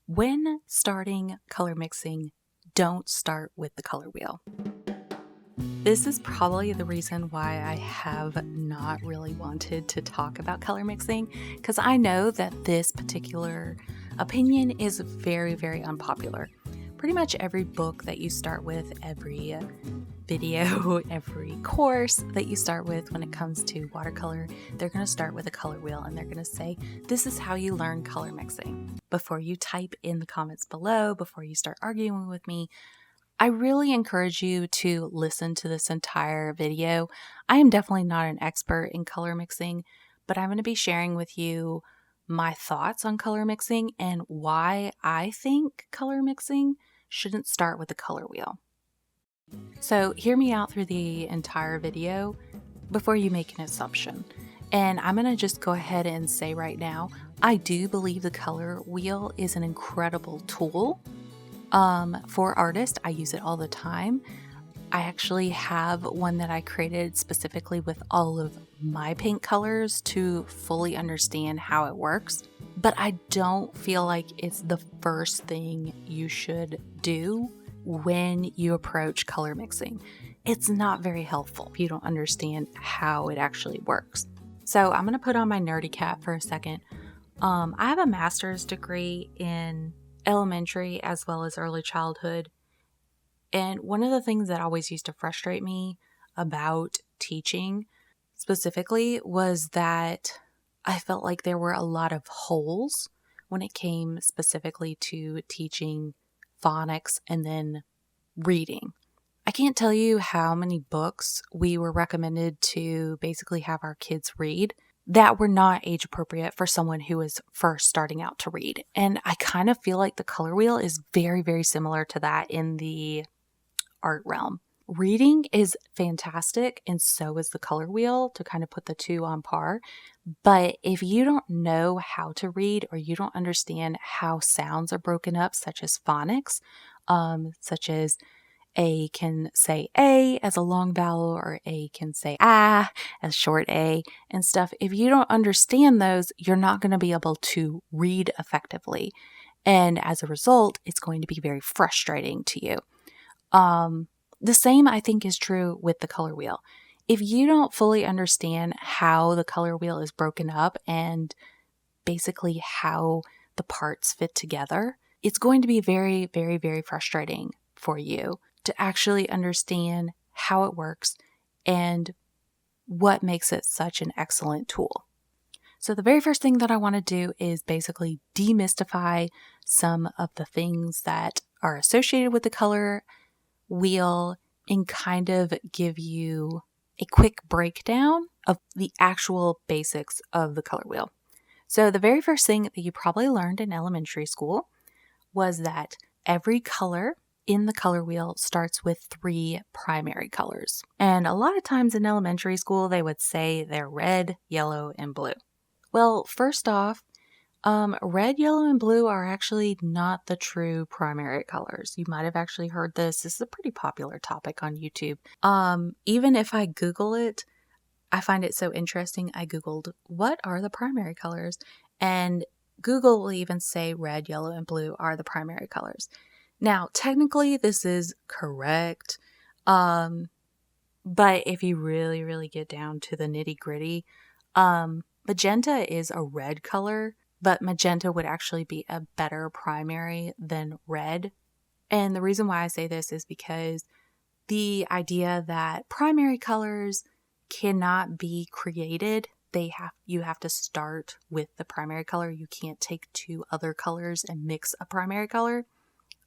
When starting color mixing, don't start with the color wheel. This is probably the reason why I have not really wanted to talk about color mixing, because I know that this particular opinion is very, very unpopular. Pretty much every book that you start with, every video, every course that you start with when it comes to watercolor, they're going to start with a color wheel and they're going to say, this is how you learn color mixing. Before you type in the comments below, before you start arguing with me, I really encourage you to listen to this entire video. I am definitely not an expert in color mixing, but I'm going to be sharing with you my thoughts on color mixing and why I think color mixing shouldn't start with the color wheel. So hear me out through the entire video before you make an assumption. And I'm going to just go ahead and say right now, I do believe the color wheel is an incredible tool. For artists, I use it all the time. I actually have one that I created specifically with all of my paint colors to fully understand how it works. But I don't feel like it's the first thing you should do when you approach color mixing. It's not very helpful if you don't understand how it actually works. So I'm going to put on my nerdy cap for a second. I have a master's degree in elementary as well as early childhood. And one of the things that always used to frustrate me about teaching specifically was that I felt like there were a lot of holes when it came specifically to teaching phonics and then reading. I can't tell you how many books we were recommended to basically have our kids read that were not age appropriate for someone who is first starting out to read. And I kind of feel like the color wheel is very, very similar to that in the art realm. Reading is fantastic, and so is the color wheel to kind of put the two on par. But if you don't know how to read or you don't understand how sounds are broken up, such as phonics, such as A can say A as a long vowel or A can say ah as short A and stuff. If you don't understand those, you're not going to be able to read effectively. And as a result, it's going to be very frustrating to you. The same I think is true with the color wheel. If you don't fully understand how the color wheel is broken up and basically how the parts fit together, it's going to be very, very, very frustrating for you to actually understand how it works and what makes it such an excellent tool. So the very first thing that I want to do is basically demystify some of the things that are associated with the color wheel and kind of give you a quick breakdown of the actual basics of the color wheel. So the very first thing that you probably learned in elementary school was that every color in the color wheel starts with 3 primary colors. And a lot of times in elementary school, they would say they're red, yellow, and blue. Well, first off, red, yellow, and blue are actually not the true primary colors. You might have actually heard this. This is a pretty popular topic on YouTube. Even if I Google it, I find it so interesting. I Googled, what are the primary colors? And Google will even say red, yellow, and blue are the primary colors. Now, technically, this is correct. But if you really, really get down to the nitty gritty, magenta is a red color, but magenta would actually be a better primary than red. And the reason why I say this is because the idea that primary colors cannot be created. You have to start with the primary color. You can't take 2 other colors and mix a primary color.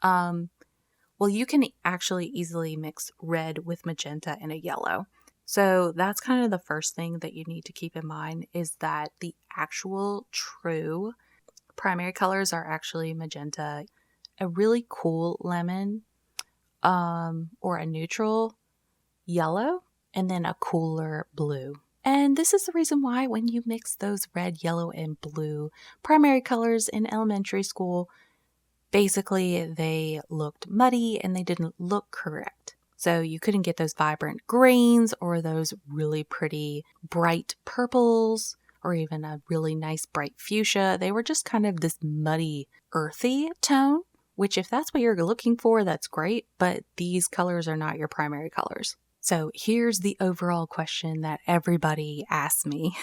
Well, you can actually easily mix red with magenta and a yellow. So that's kind of the first thing that you need to keep in mind, is that the actual true primary colors are actually magenta, a really cool lemon, or a neutral yellow, and then a cooler blue. And this is the reason why when you mix those red, yellow, and blue primary colors in elementary school, basically they looked muddy and they didn't look correct. So you couldn't get those vibrant greens or those really pretty bright purples or even a really nice bright fuchsia. They were just kind of this muddy, earthy tone, which if that's what you're looking for, that's great, but these colors are not your primary colors. So here's the overall question that everybody asks me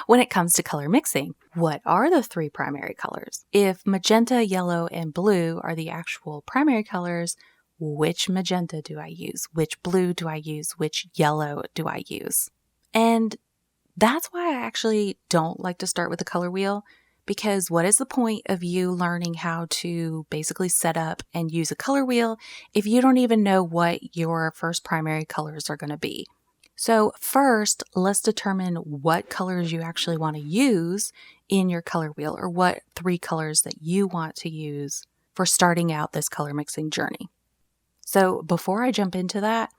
when it comes to color mixing. What are the three primary colors? If magenta, yellow, and blue are the actual primary colors, which magenta do I use? Which blue do I use? Which yellow do I use? And that's why I actually don't like to start with the color wheel, because what is the point of you learning how to basically set up and use a color wheel if you don't even know what your first primary colors are going to be? So first, let's determine what colors you actually want to use in your color wheel, or what three colors that you want to use for starting out this color mixing journey. So before I jump into that,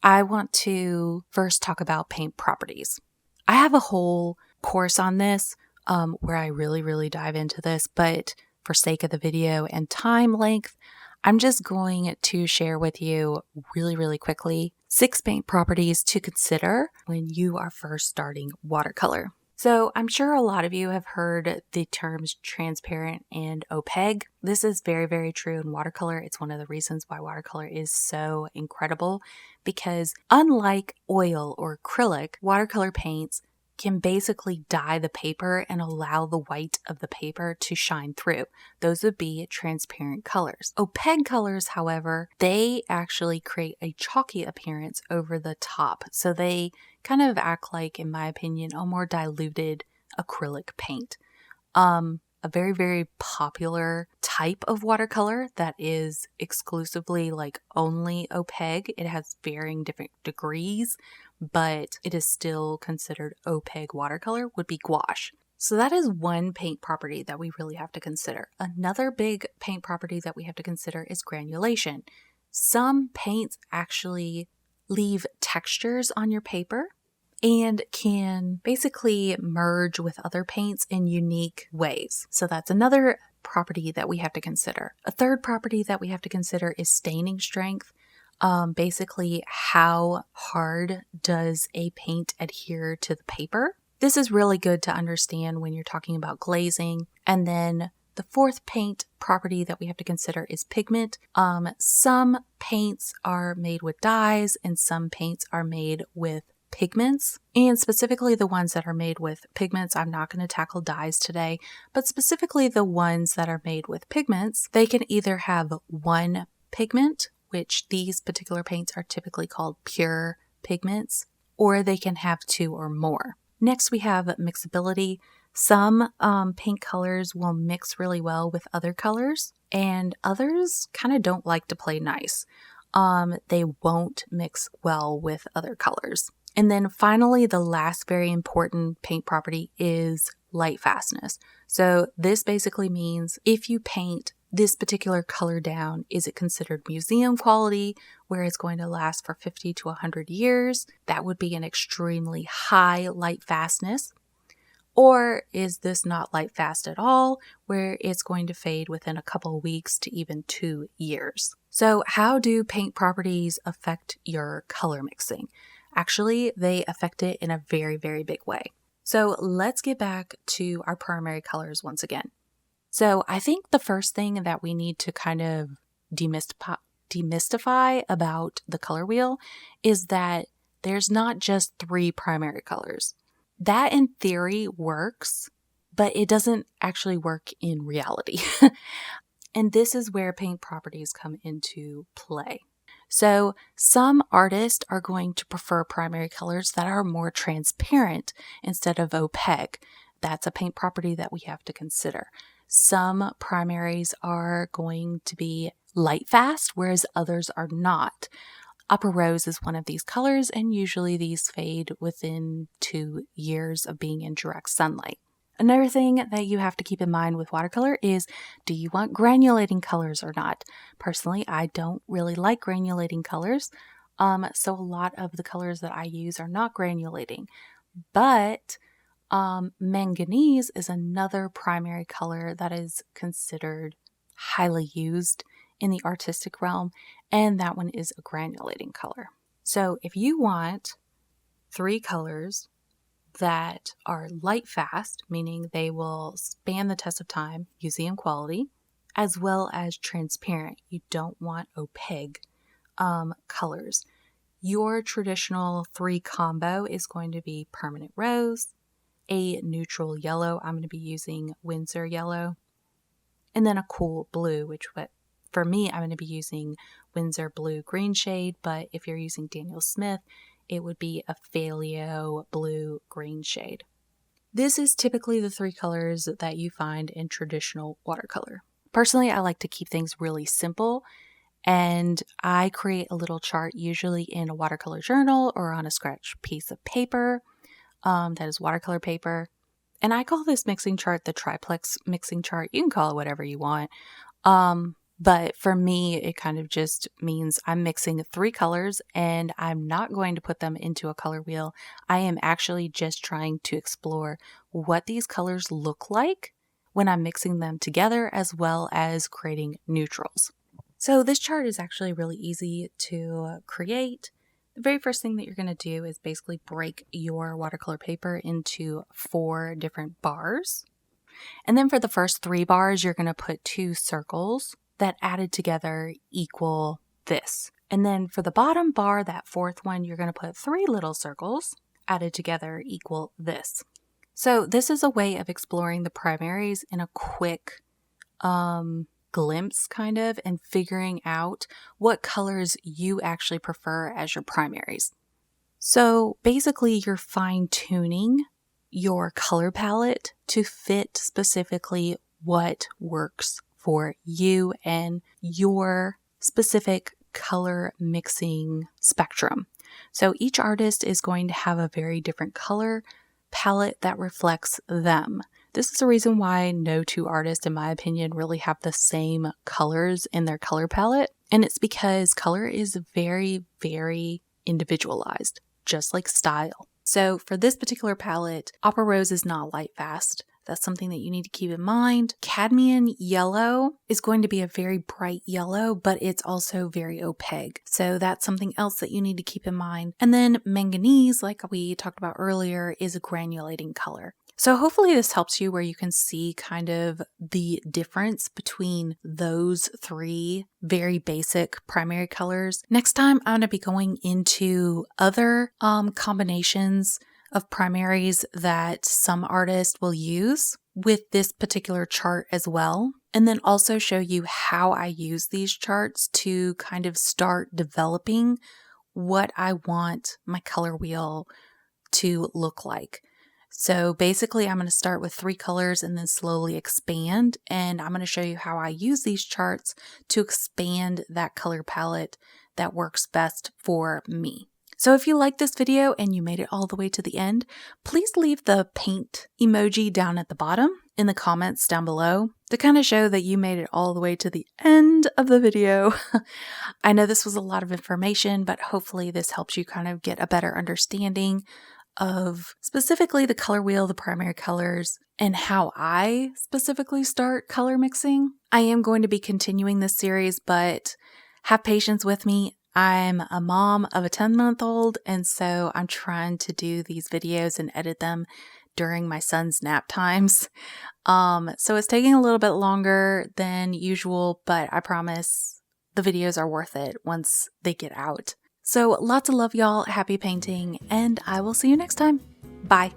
I want to first talk about paint properties. I have a whole course on this where I really dive into this, but for sake of the video and time length, I'm just going to share with you really quickly 6 paint properties to consider when you are first starting watercolor. So I'm sure a lot of you have heard the terms transparent and opaque. This is very true in watercolor. It's one of the reasons why watercolor is so incredible, because unlike oil or acrylic, watercolor paints can basically dye the paper and allow the white of the paper to shine through. Those would be transparent colors. Opaque colors, however, they actually create a chalky appearance over the top. So they kind of act like, in my opinion, a more diluted acrylic paint. A very popular type of watercolor that is exclusively like only opaque. It has varying different degrees, but it is still considered opaque watercolor would be gouache. So that is one paint property that we really have to consider. Another big paint property that we have to consider is granulation. Some paints actually leave textures on your paper and can basically merge with other paints in unique ways. So that's another property that we have to consider. A third property that we have to consider is staining strength. Basically, how hard does a paint adhere to the paper? This is really good to understand when you're talking about glazing. And then the fourth paint property that we have to consider is pigment. Some paints are made with dyes and some paints are made with pigments, and specifically the ones that are made with pigments. I'm not going to tackle dyes today, but specifically the ones that are made with pigments, they can either have one pigment, which these particular paints are typically called pure pigments, or they can have 2 or more. Next, we have mixability. Some paint colors will mix really well with other colors, and others kind of don't like to play nice. They won't mix well with other colors. And then finally, the last very important paint property is light fastness. So this basically means if you paint this particular color down, is it considered museum quality, where it's going to last for 50 to 100 years? That would be an extremely high light fastness. Or is this not light fast at all, where it's going to fade within a couple of weeks to even 2 years? So how do paint properties affect your color mixing? Actually, they affect it in a very big way. So let's get back to our primary colors once again. So I think the first thing that we need to kind of demystify about the color wheel is that there's not just 3 primary colors. That in theory works, but it doesn't actually work in reality. And this is where paint properties come into play. So some artists are going to prefer primary colors that are more transparent instead of opaque. That's a paint property that we have to consider. Some primaries are going to be light fast, whereas others are not. Upper rose is one of these colors, and usually these fade within 2 years of being in direct sunlight. Another thing that you have to keep in mind with watercolor is, do you want granulating colors or not? Personally, I don't really like granulating colors, so a lot of the colors that I use are not granulating. But manganese is another primary color that is considered highly used in the artistic realm, and that one is a granulating color. So if you want 3 colors that are light fast, meaning they will span the test of time, museum quality, as well as transparent. You don't want opaque colors. Your traditional 3 combo is going to be permanent rose, a neutral yellow, I'm going to be using Winsor yellow, and then a cool blue, which for me, I'm going to be using Winsor blue green shade, but if you're using Daniel Smith, it would be a Phaleo blue green shade. This is typically the 3 colors that you find in traditional watercolor. Personally, I like to keep things really simple, and I create a little chart usually in a watercolor journal or on a scratch piece of paper that is watercolor paper. And I call this mixing chart the Triplex mixing chart. You can call it whatever you want. But for me, it kind of just means I'm mixing 3 colors and I'm not going to put them into a color wheel. I am actually just trying to explore what these colors look like when I'm mixing them together, as well as creating neutrals. So this chart is actually really easy to create. The very first thing that you're going to do is basically break your watercolor paper into 4 different bars. And then for the first 3 bars, you're going to put 2 circles that added together equal this. And then for the bottom bar, that 4th one, you're going to put 3 little circles added together equal this. So this is a way of exploring the primaries in a quick glimpse kind of, and figuring out what colors you actually prefer as your primaries. So basically you're fine-tuning your color palette to fit specifically what works for you and your specific color mixing spectrum. So each artist is going to have a very different color palette that reflects them. This is the reason why no 2 artists, in my opinion, really have the same colors in their color palette. And it's because color is very, very individualized, just like style. So for this particular palette, Opera Rose is not light fast. That's something that you need to keep in mind. Cadmium yellow is going to be a very bright yellow, but it's also very opaque. So that's something else that you need to keep in mind. And then manganese, like we talked about earlier, is a granulating color. So hopefully this helps you where you can see kind of the difference between those 3 very basic primary colors. Next time, I'm going to be going into other combinations of primaries that some artists will use with this particular chart as well. And then also show you how I use these charts to kind of start developing what I want my color wheel to look like. So basically I'm going to start with 3 colors and then slowly expand, and I'm going to show you how I use these charts to expand that color palette that works best for me. So if you like this video and you made it all the way to the end, please leave the paint emoji down at the bottom in the comments down below to kind of show that you made it all the way to the end of the video. I know this was a lot of information, but hopefully this helps you kind of get a better understanding of specifically the color wheel, the primary colors, and how I specifically start color mixing. I am going to be continuing this series, but have patience with me. I'm a mom of a 10-month-old, and so I'm trying to do these videos and edit them during my son's nap times. So it's taking a little bit longer than usual, but I promise the videos are worth it once they get out. So lots of love, y'all. Happy painting, and I will see you next time. Bye.